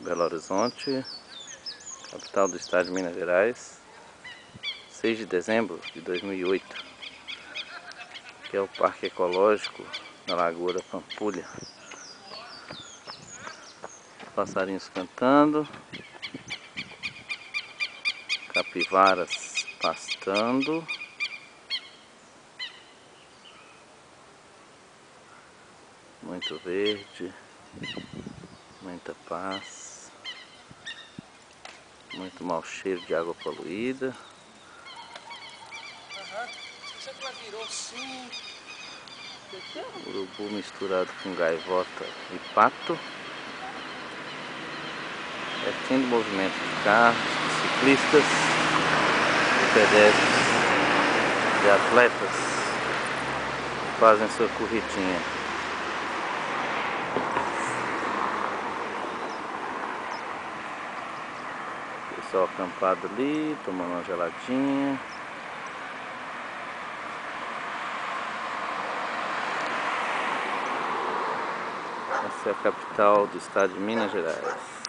Belo Horizonte, capital do estado de Minas Gerais, 6 de dezembro de 2008, que é o Parque Ecológico da Lagoa da Pampulha. Passarinhos cantando, capivaras pastando, muito verde, muita paz, muito mau cheiro de água poluída. Urubu misturado com gaivota e pato. Pertinho do movimento de carros, de ciclistas, de pedestres, de atletas que fazem sua corridinha. Pessoal acampado ali, tomando uma geladinha. Essa é a capital do estado de Minas Gerais.